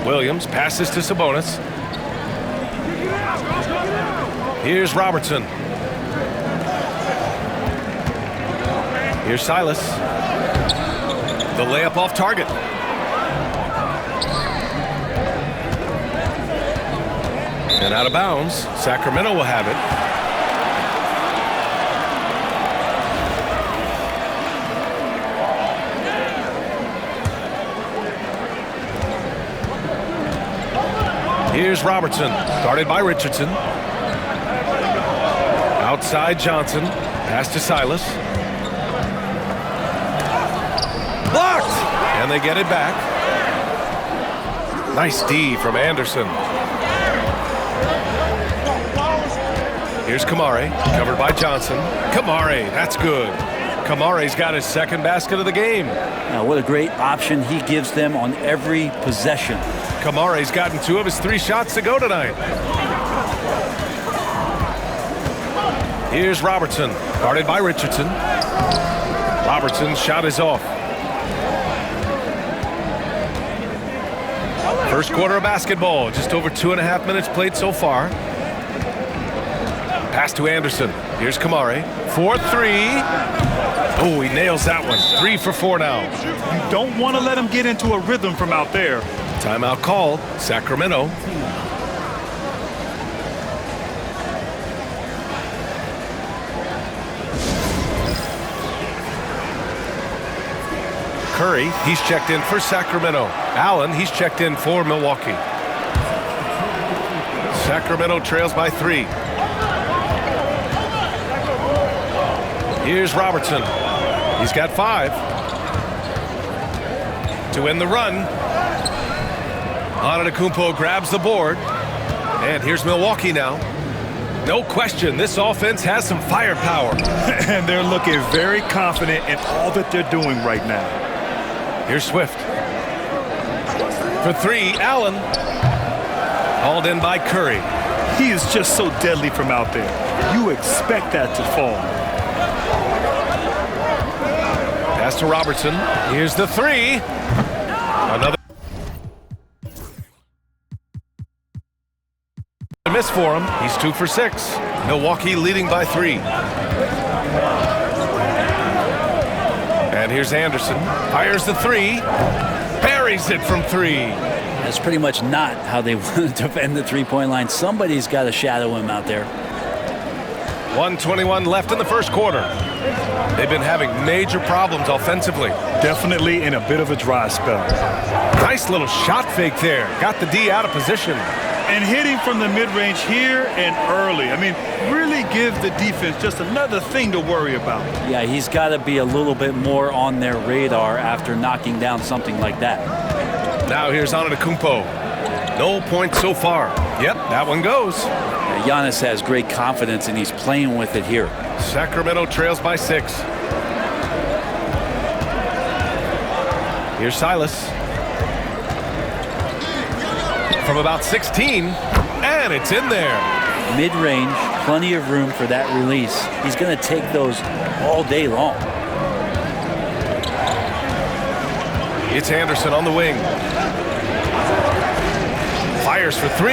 Williams passes to Sabonis. Here's Robertson. Here's Silas. The layup off target. And out of bounds. Sacramento will have it. Here's Robertson, guarded by Richardson. Outside Johnson, pass to Silas. Blocked! And they get it back. Nice D from Anderson. Here's Kamare, covered by Johnson. Kamare, that's good. Kamare's got his second basket of the game. Now, what a great option he gives them on every possession. Kamare's gotten 2 of his 3 shots to go tonight. Here's Robertson, guarded by Richardson. Robertson's shot is off. First quarter of basketball, just over 2.5 minutes played so far. Pass to Anderson. Here's Kamare. 4-3. Oh, he nails that one. 3 for 4 now. You don't want to let him get into a rhythm from out there. Timeout called. Sacramento. Curry, he's checked in for Sacramento. Allen, he's checked in for Milwaukee. Sacramento trails by 3. Here's Robertson. He's got 5. To end the run. Antetokounmpo grabs the board. And here's Milwaukee now. No question, this offense has some firepower. And they're looking very confident in all that they're doing right now. Here's Swift. For 3, Allen. Hauled in by Curry. He is just so deadly from out there. You expect that to fall. Pass to Robertson. Here's the 3. Another miss for him. He's 2 for 6. Milwaukee leading by 3. And here's Anderson. Fires the 3. Buries it from 3. That's pretty much not how they want to defend the three-point line. Somebody's got to shadow him out there. 1:21 left in the first quarter. They've been having major problems offensively. Definitely in a bit of a dry spell. Nice little shot fake there. Got the D out of position. And hitting from the mid-range here and early. I mean, really give the defense just another thing to worry about. Yeah, he's got to be a little bit more on their radar after knocking down something like that. Now here's Antetokounmpo. No points so far. Yep, that one goes. Giannis has great confidence, and he's playing with it here. Sacramento trails by 6. Here's Silas. From about 16, and it's in there. Mid-range, plenty of room for that release. He's going to take those all day long. It's Anderson on the wing. Fires for 3.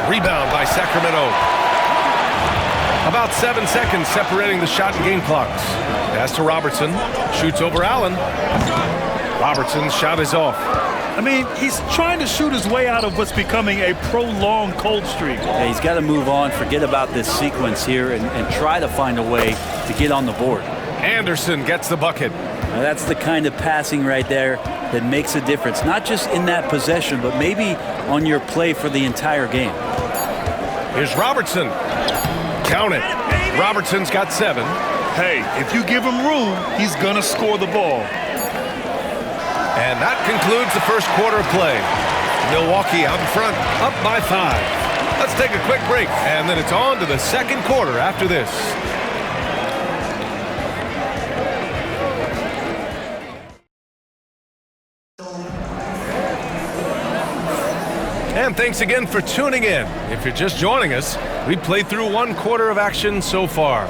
Rebound by Sacramento. About 7 seconds separating the shot and game clocks. Pass to Robertson. Shoots over Allen. Robertson's shot is off. I mean, he's trying to shoot his way out of what's becoming a prolonged cold streak. Yeah, he's got to move on, forget about this sequence here, and try to find a way to get on the board. Anderson gets the bucket. Now, that's the kind of passing right there that makes a difference, not just in that possession, but maybe on your play for the entire game. Here's Robertson. Count it. Robertson's got 7. Hey, if you give him room, he's going to score the ball. And that concludes the first quarter of play. Milwaukee out in front, up by 5. Let's take a quick break, and then it's on to the second quarter after this. And thanks again for tuning in. If you're just joining us, we played through 1 quarter of action so far.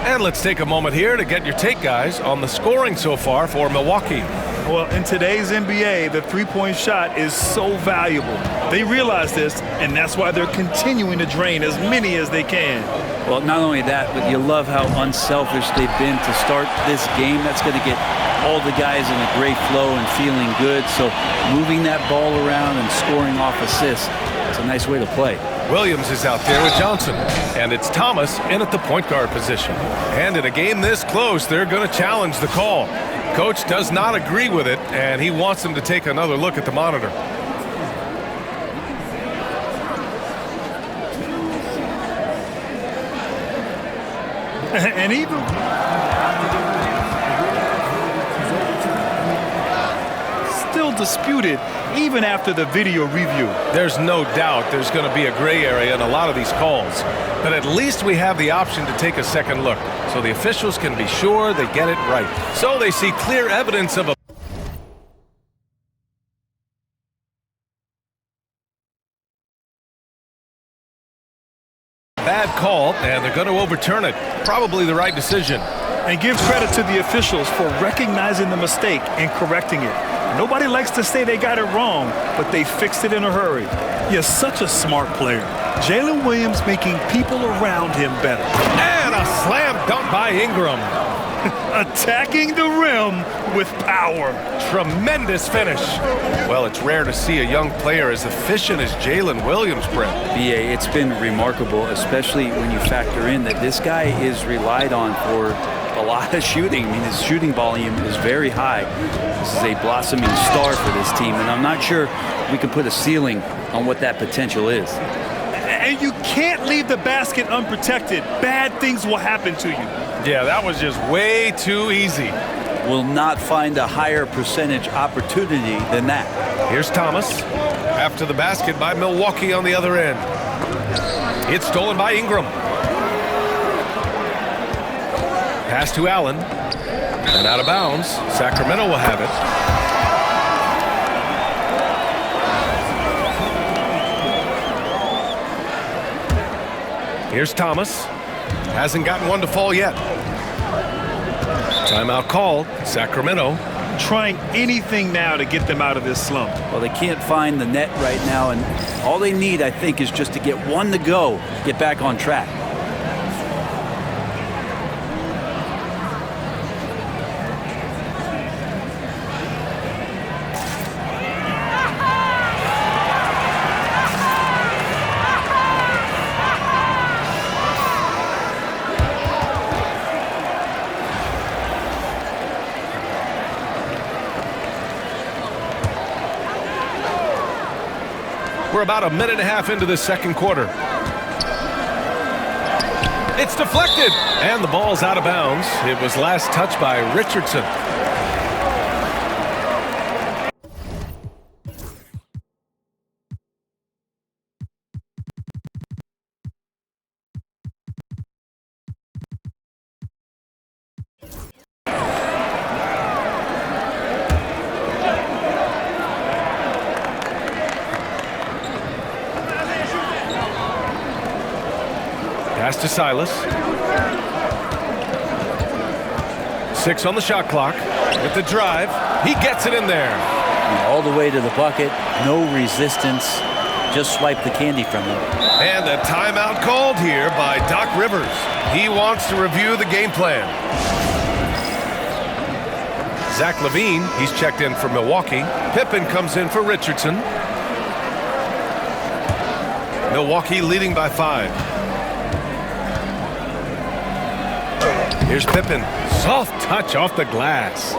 And let's take a moment here to get your take, guys, on the scoring so far for Milwaukee. Well, in today's NBA, the three-point shot is so valuable. They realize this, and that's why they're continuing to drain as many as they can. Well, not only that, but you love how unselfish they've been to start this game. That's going to get all the guys in a great flow and feeling good. So moving that ball around and scoring off assists, it's a nice way to play. Williams is out there with Johnson, and it's Thomas in at the point guard position. And in a game this close, they're going to challenge the call. Coach does not agree with it, and he wants them to take another look at the monitor. And even still disputed even after the video review. There's no doubt there's going to be a gray area in a lot of these calls, but at least we have the option to take a second look so the officials can be sure they get it right. So they see clear evidence of a bad call, and they're going to overturn it. Probably the right decision. And give credit to the officials for recognizing the mistake and correcting it. Nobody likes to say they got it wrong, but they fixed it in a hurry. You're such a smart player. Jalen Williams making people around him better. And a slam dunk by Ingram. Attacking the rim with power. Tremendous finish. Well, it's rare to see a young player as efficient as Jalen Williams, Brent. BA, it's been remarkable, especially when you factor in that this guy is relied on for a lot of shooting. I mean, his shooting volume is very high. This is a blossoming star for this team, and I'm not sure we can put a ceiling on what that potential is. And you can't leave the basket unprotected. Bad things will happen to you. Yeah, that was just way too easy. Will not find a higher percentage opportunity than that. Here's Thomas. After the basket by Milwaukee on the other end. It's stolen by Ingram. Pass to Allen. And out of bounds. Sacramento will have it. Here's Thomas. Hasn't gotten one to fall yet. Timeout called. Sacramento. Trying anything now to get them out of this slump. Well, they can't find the net right now, and all they need, I think, is just to get one to go, get back on track. We're about a minute and a half into the second quarter. It's deflected, and the ball's out of bounds. It was last touched by Richardson. Pass to Silas. 6 on the shot clock. With the drive, he gets it in there. All the way to the bucket, no resistance, just swipe the candy from him. And a timeout called here by Doc Rivers. He wants to review the game plan. Zach LaVine, he's checked in for Milwaukee. Pippen comes in for Richardson. Milwaukee leading by 5. Here's Pippen. Soft touch off the glass.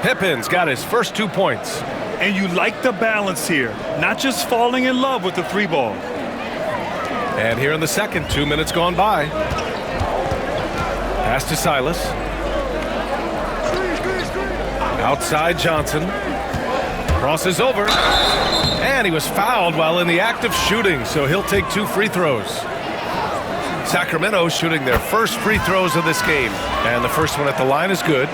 Pippen's got his first 2 points. And you like the balance here, not just falling in love with the three ball. And here in the second, 2 minutes gone by. Pass to Silas. Outside Johnson. Crosses over. And he was fouled while in the act of shooting, so he'll take 2 free throws. Sacramento shooting their first free throws of this game. And the first one at the line is good.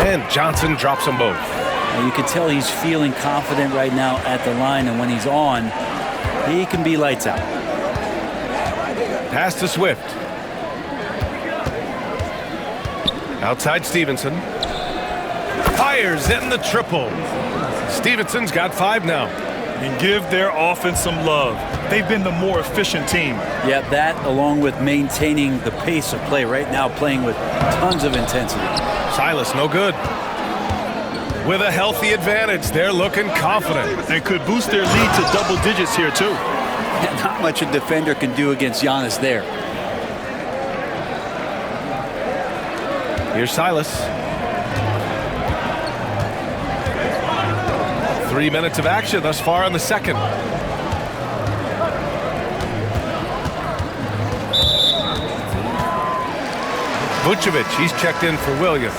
And Johnson drops them both. And you can tell he's feeling confident right now at the line, and when he's on, he can be lights out. Pass to Swift. Outside Stevenson. fires in the triple. Stevenson's got 5 now. And give their offense some love. They've been the more efficient team. Yeah, that along with maintaining the pace of play right now, playing with tons of intensity. Silas, no good. With a healthy advantage, they're looking confident. And could boost their lead to double digits here, too. Not much a defender can do against Giannis there. Here's Silas. 3 minutes of action thus far in the second. Vucevic, he's checked in for Williams.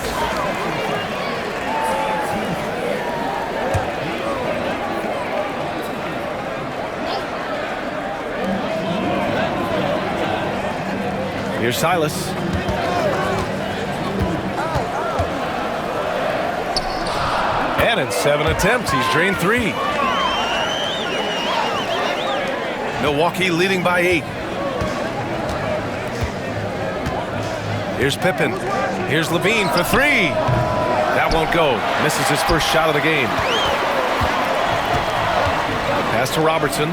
Here's Silas. And in 7 attempts, he's drained 3. Milwaukee leading by 8. Here's Pippen. Here's Levine for 3. That won't go. Misses his first shot of the game. Pass to Robertson.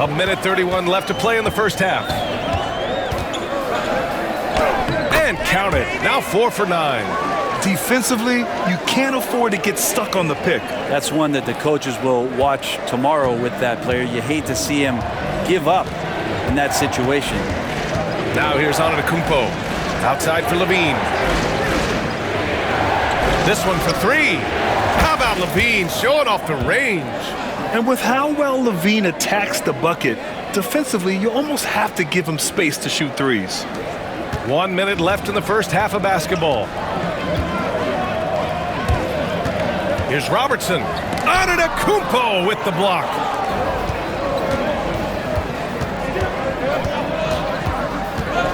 A minute 31 left to play in the first half. And count it. Now 4 for 9. Defensively, you can't afford to get stuck on the pick. That's one that the coaches will watch tomorrow with that player. You hate to see him give up in that situation. Now here's Antetokounmpo. Outside for Levine. This one for 3. How about Levine showing off the range? And with how well Levine attacks the bucket, defensively, you almost have to give him space to shoot threes. 1 minute left in the first half of basketball. Here's Robertson. Antetokounmpo with the block.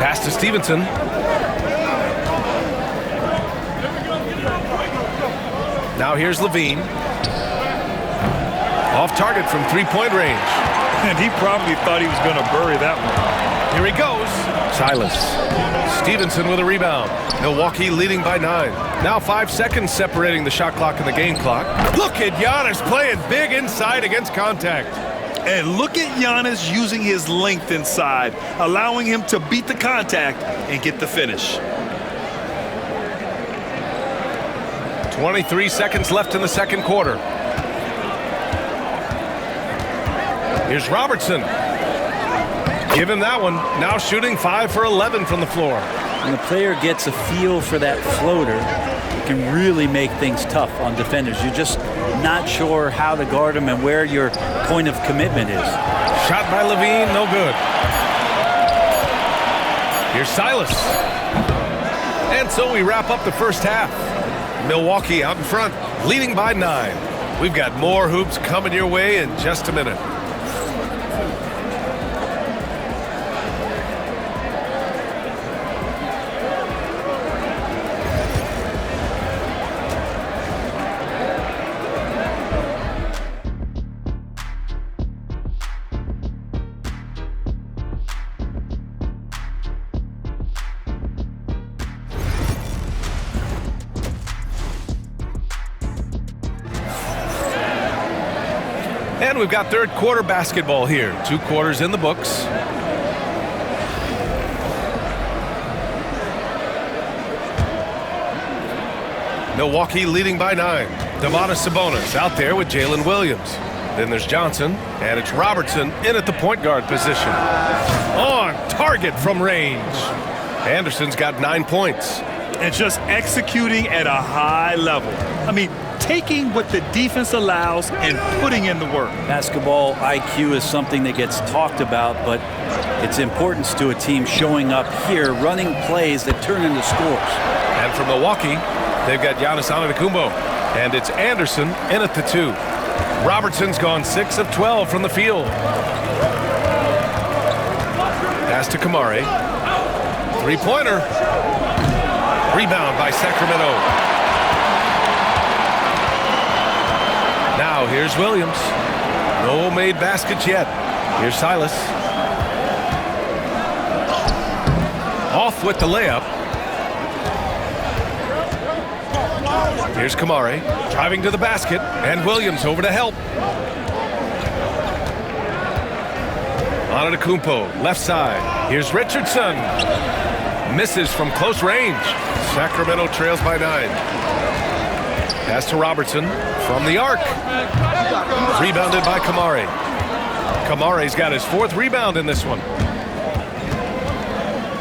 Pass to Stevenson. Now here's Levine. Off target from three-point range. And he probably thought he was going to bury that one. Here he goes. Silas. Stevenson with a rebound. Milwaukee leading by 9. Now 5 seconds separating the shot clock and the game clock. Look at Giannis playing big inside against contact. And look at Giannis using his length inside, allowing him to beat the contact and get the finish. 23 seconds left in the second quarter. Here's Robertson. Give him that one. Now shooting 5 for 11 from the floor. When the player gets a feel for that floater, it can really make things tough on defenders. You're just not sure how to guard him and where your point of commitment is. Shot by Levine, no good. Here's Silas. And so we wrap up the first half. Milwaukee out in front, leading by 9. We've got more hoops coming your way in just a minute. And we've got third quarter basketball here. 2 quarters in the books. Milwaukee leading by 9. Domantas Sabonis out there with Jalen Williams. Then there's Johnson, and it's Robertson in at the point guard position. On target from range. Anderson's got 9 points. And just executing at a high level. I mean, taking what the defense allows and putting in the work. Basketball IQ is something that gets talked about, but its importance to a team showing up here, running plays that turn into scores. And for Milwaukee, they've got Giannis Antetokounmpo, and it's Anderson in at the 2. Robertson's gone 6 of 12 from the field. Pass to Kamari. 3-pointer. Rebound by Sacramento. Now here's Williams. No made baskets yet. Here's Silas. Off with the layup. Here's Kamari driving to the basket, and Williams over to help. Antetokounmpo, left side. Here's Richardson. Misses from close range. Sacramento trails by 9. Pass to Robertson from the arc. Rebounded by Kamari. Kamari's got his 4th rebound in this one.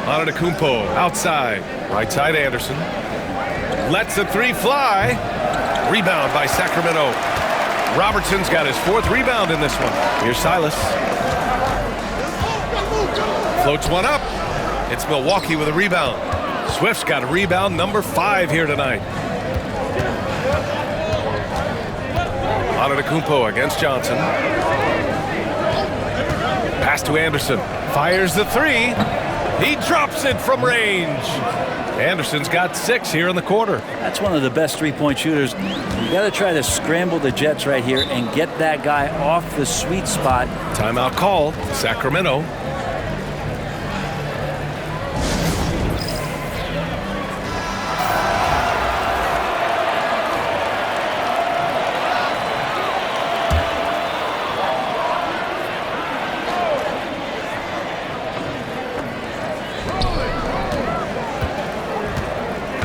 Antetokounmpo outside. Right side Anderson. Lets the 3 fly. Rebound by Sacramento. Robertson's got his 4th rebound in this one. Here's Silas. Floats one up. It's Milwaukee with a rebound. Swift's got a rebound number 5 here tonight. Antetokounmpo against Johnson. Pass to Anderson. Fires the 3. He drops it from range. Anderson's got 6 here in the quarter. That's one of the best three-point shooters. You got to try to scramble the Jets right here and get that guy off the sweet spot. Timeout called. Sacramento.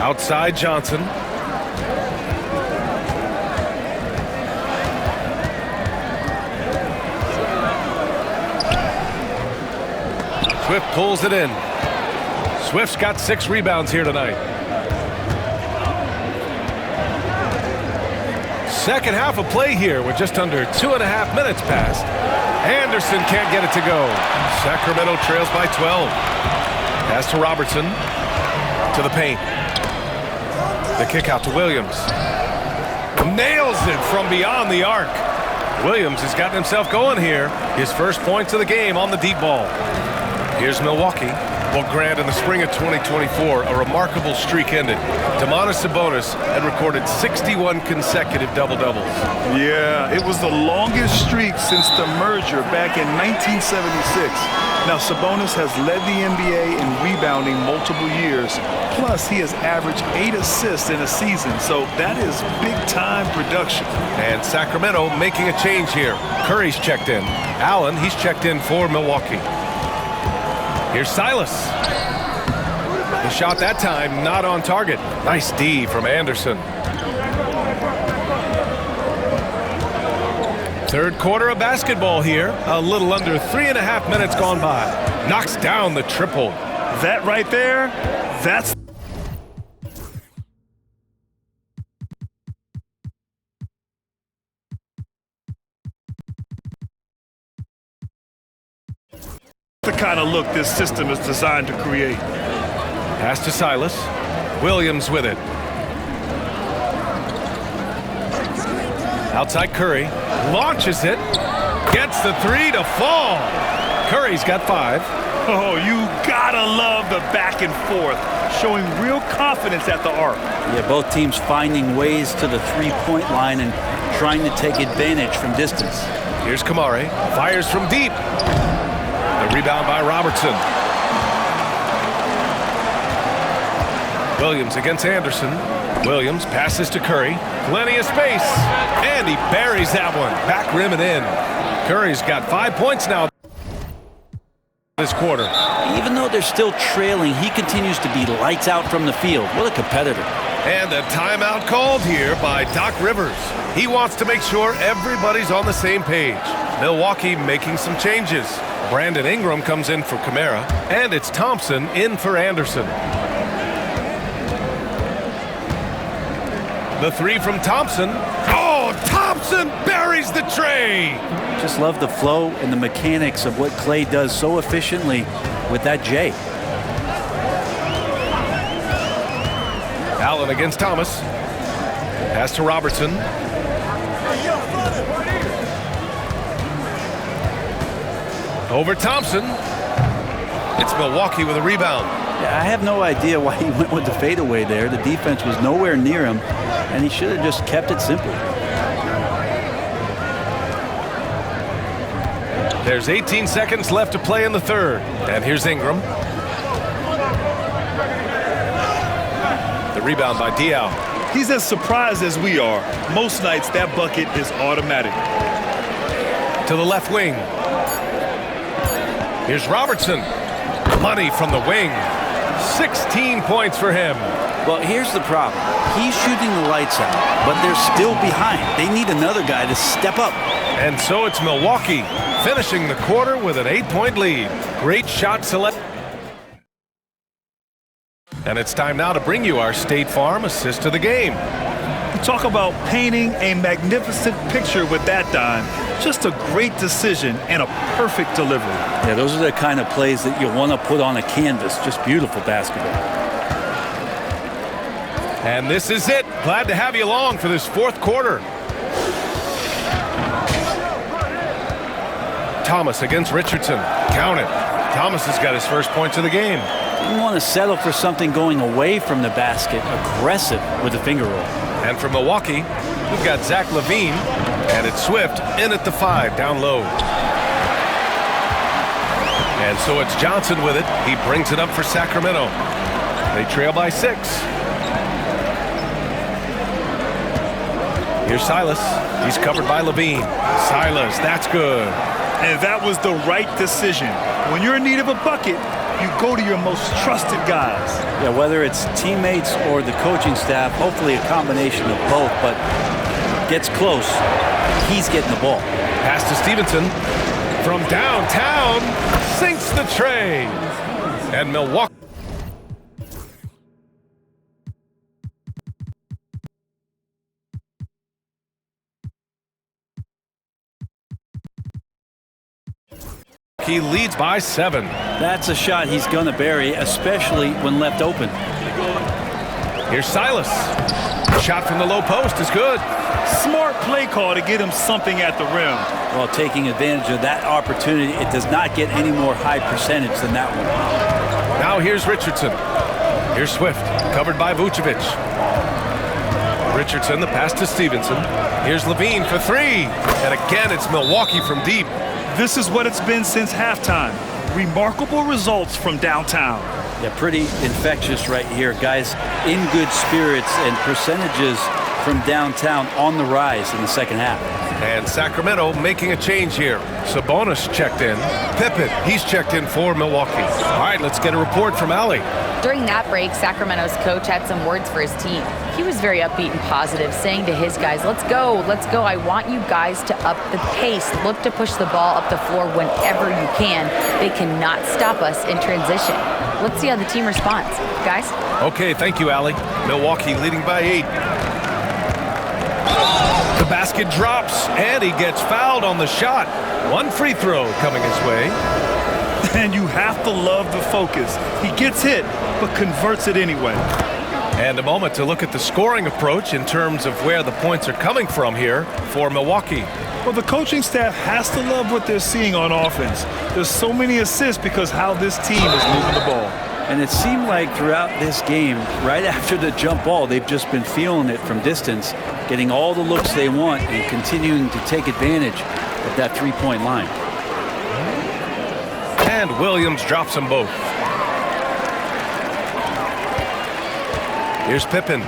Outside Johnson. Swift pulls it in. Swift's got 6 rebounds here tonight. Second half of play here with just under 2.5 minutes passed. Anderson can't get it to go. Sacramento trails by 12. Pass to Robertson. To the paint. The kick out to Williams. Nails it from beyond the arc. Williams has gotten himself going here. His first points of the game on the deep ball. Here's Milwaukee. Well, Grant, in the spring of 2024, a remarkable streak ended. Domantas Sabonis had recorded 61 consecutive double-doubles. Yeah, it was the longest streak since the merger back in 1976. Now, Sabonis has led the NBA in rebounding multiple years. Plus, he has averaged 8 assists in a season, so that is big-time production. And Sacramento making a change here. Curry's checked in. Allen, he's checked in for Milwaukee. Here's Silas. The shot that time not on target. Nice D from Anderson. Third quarter of basketball here. A little under 3.5 minutes gone by. Knocks down the triple. That right there, that's the kind of look this system is designed to create. Pass to Silas. Williams with it. Outside Curry. Launches it. Gets the 3 to fall. Curry's got 5. Oh, you gotta love the back and forth, showing real confidence at the arc. Yeah, both teams finding ways to the three-point line and trying to take advantage from distance. Here's Kamari. Fires from deep. The rebound by Robertson. Williams against Anderson. Williams passes to Curry. Plenty of space. And he buries that one. Back rim and in. Curry's got 5 points now this quarter. Even though they're still trailing, he continues to be lights out from the field. What a competitor. And a timeout called here by Doc Rivers. He wants to make sure everybody's on the same page. Milwaukee making some changes. Brandon Ingram comes in for Kamara, and it's Thompson in for Anderson. The 3 from Thompson. Oh, Thompson buries the tray. Just love the flow and the mechanics of what Clay does so efficiently with that J. Allen against Thomas. Pass to Robertson. Over Thompson. It's Milwaukee with a rebound. Yeah, I have no idea why he went with the fadeaway there. The defense was nowhere near him, and he should have just kept it simple. There's 18 seconds left to play in the third. And here's Ingram. The rebound by Diaw. He's as surprised as we are. Most nights, that bucket is automatic. To the left wing. Here's Robertson. Money from the wing. 16 points for him. Well, here's the problem. He's shooting the lights out, but they're still behind. They need another guy to step up. And so it's Milwaukee finishing the quarter with an 8-point lead. Great shot select. And it's time now to bring you our State Farm assist of the game. You talk about painting a magnificent picture with that dime. Just a great decision and a perfect delivery. Yeah, those are the kind of plays that you want to put on a canvas. Just beautiful basketball. And this is it. Glad to have you along for this fourth quarter. Thomas against Richardson. Count it. Thomas has got his first points of the game. Didn't want to settle for something going away from the basket. Aggressive with the finger roll. And for Milwaukee, we've got Zach LaVine, and it's Swift in at the 5, down low. And so it's Johnson with it. He brings it up for Sacramento. They trail by 6. Here's Silas. He's covered by LaVine. Silas, that's good. And that was the right decision. When you're in need of a bucket, you go to your most trusted guys. Yeah, whether it's teammates or the coaching staff, hopefully a combination of both, but gets close. He's getting the ball. Pass to Stevenson. From downtown, sinks the tray. And Milwaukee. He leads by 7. That's a shot he's going to bury, especially when left open. Here's Silas. Shot from the low post is good. Smart play call to get him something at the rim. While taking advantage of that opportunity, it does not get any more high percentage than that one. Now here's Richardson. Here's Swift, covered by Vucevic. Richardson, the pass to Stevenson. Here's LaVine for 3. And again, it's Milwaukee from deep. This is what it's been since halftime. Remarkable results from downtown. Yeah, pretty infectious right here. Guys in good spirits and percentages from downtown on the rise in the second half. And Sacramento making a change here. Sabonis checked in. Pippen, he's checked in for Milwaukee. All right, let's get a report from Allie. During that break, Sacramento's coach had some words for his team. He was very upbeat and positive, saying to his guys, let's go. I want you guys to up the pace. Look to push the ball up the floor whenever you can. They cannot stop us in transition. Let's see how the team responds. Guys? Okay, thank you, Allie. Milwaukee leading by 8. The basket drops, and he gets fouled on the shot. One free throw coming his way. And you have to love the focus. He gets hit, but converts it anyway. And a moment to look at the scoring approach in terms of where the points are coming from here for Milwaukee. Well, the coaching staff has to love what they're seeing on offense. There's so many assists because how this team is moving the ball. And it seemed like throughout this game, right after the jump ball, they've just been feeling it from distance, getting all the looks they want and continuing to take advantage of that three-point line. And Williams drops them both. Here's Pippen.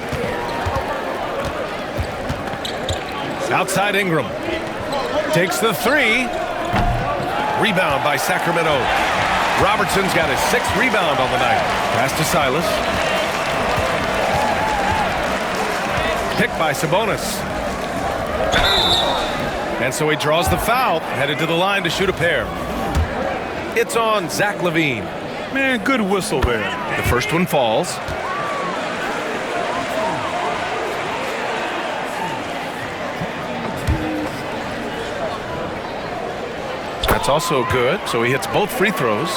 Outside Ingram. Takes the 3. Rebound by Sacramento. Robertson's got his 6th rebound on the night. Pass to Silas. Picked by Sabonis. And so he draws the foul, headed to the line to shoot a pair. It's on Zach LaVine. Man, good whistle there. The first one falls. That's also good, so he hits both free throws.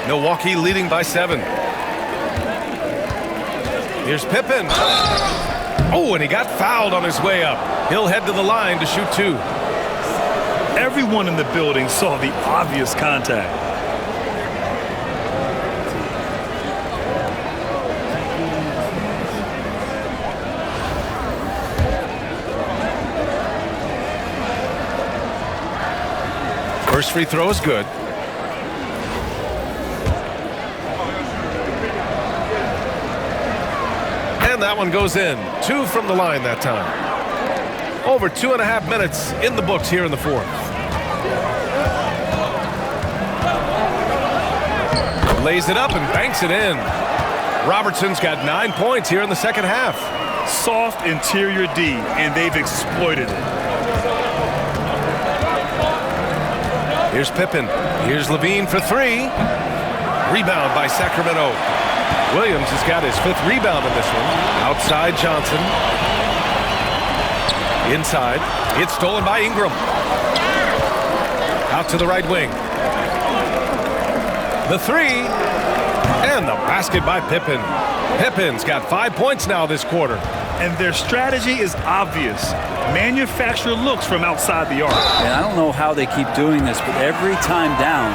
Milwaukee leading by 7. Here's Pippen. Oh, and he got fouled on his way up. He'll head to the line to shoot 2. Everyone in the building saw the obvious contact. First free throw is good. And that one goes in. 2 from the line that time. Over 2.5 minutes in the books here in the fourth. Lays it up and banks it in. Robertson's got 9 points here in the second half. Soft interior D, and they've exploited it. Here's Pippen. Here's Levine for 3. Rebound by Sacramento. Williams has got his 5th rebound in this one. Outside Johnson. Inside. It's stolen by Ingram. Out to the right wing. The 3. And the basket by Pippen. Pippen's got 5 points now this quarter. And their strategy is obvious. Manufacture looks from outside the arc. And I don't know how they keep doing this, but every time down,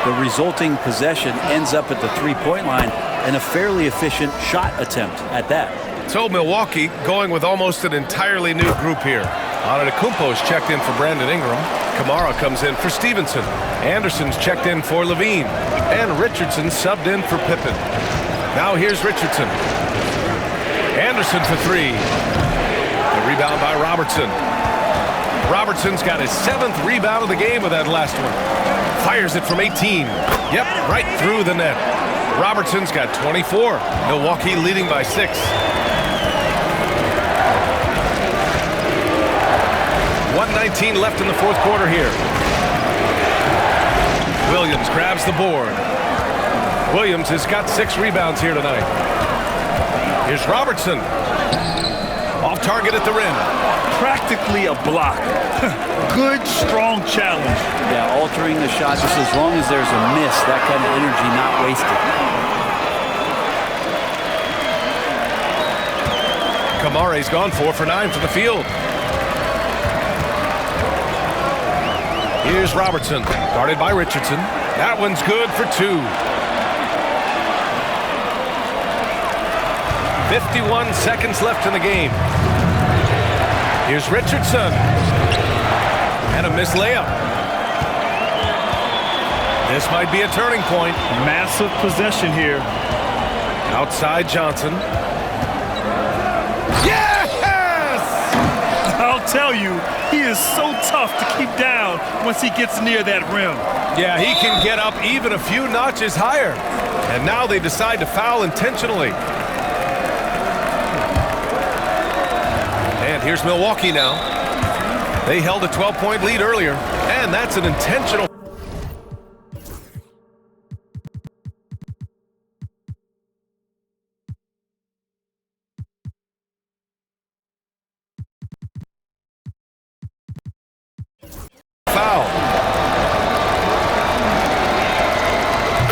the resulting possession ends up at the three-point line and a fairly efficient shot attempt at that. So Milwaukee going with almost an entirely new group here. Antetokounmpo's checked in for Brandon Ingram. Kamara comes in for Stevenson. Anderson's checked in for Levine. And Richardson subbed in for Pippen. Now here's Richardson. Anderson for 3. The rebound by Robertson. Robertson's got his 7th rebound of the game with that last one. Fires it from 18. Yep, right through the net. Robertson's got 24. Milwaukee leading by 6. .119 left in the fourth quarter here. Williams grabs the board. Williams has got 6 rebounds here tonight. Here's Robertson. Off target at the rim. Practically a block. Good, strong challenge. Yeah, altering the shot just as long as there's a miss, that kind of energy not wasted. Kamare's gone 4 for 9 from the field. Here's Robertson, guarded by Richardson. That one's good for 2. 51 seconds left in the game. Here's Richardson. And a missed layup. This might be a turning point. Massive possession here. Outside Johnson. Yes! I'll tell you, he is so tough to keep down once he gets near that rim. Yeah, he can get up even a few notches higher. And now they decide to foul intentionally. And here's Milwaukee now. They held a 12-point lead earlier, and that's an intentional. Foul.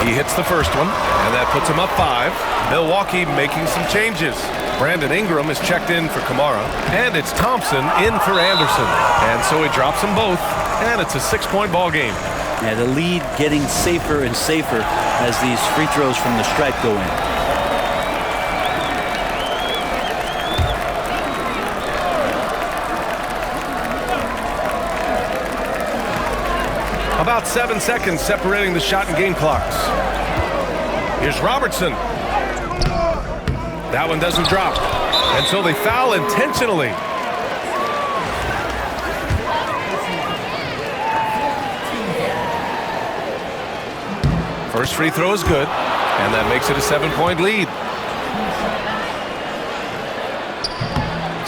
He hits the first one, and that puts him up 5. Milwaukee making some changes. Brandon Ingram is checked in for Kamara, and it's Thompson in for Anderson. And so he drops them both, and it's a 6-point ball game. Yeah, the lead getting safer and safer as these free throws from the stripe go in. About 7 seconds separating the shot and game clocks. Here's Robertson. That one doesn't drop. And so they foul intentionally. First free throw is good, and that makes it a 7-point lead.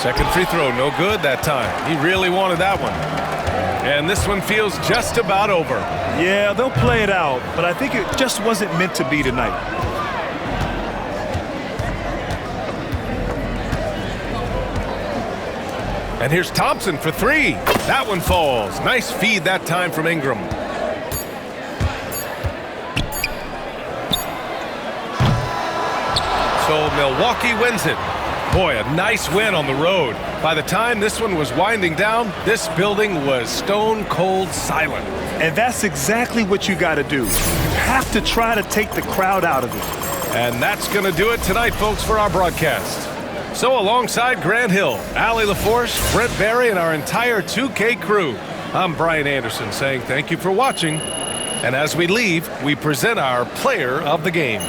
Second free throw, no good that time. He really wanted that one. And this one feels just about over. Yeah, they'll play it out, but I think it just wasn't meant to be tonight. And here's Thompson for 3. That one falls. Nice feed that time from Ingram. So Milwaukee wins it. Boy, a nice win on the road. By the time this one was winding down, this building was stone cold silent. And that's exactly what you got to do. You have to try to take the crowd out of it. And that's going to do it tonight, folks, for our broadcast. So alongside Grant Hill, Allie LaForce, Brent Barry, and our entire 2K crew, I'm Brian Anderson saying thank you for watching. And as we leave, we present our player of the game.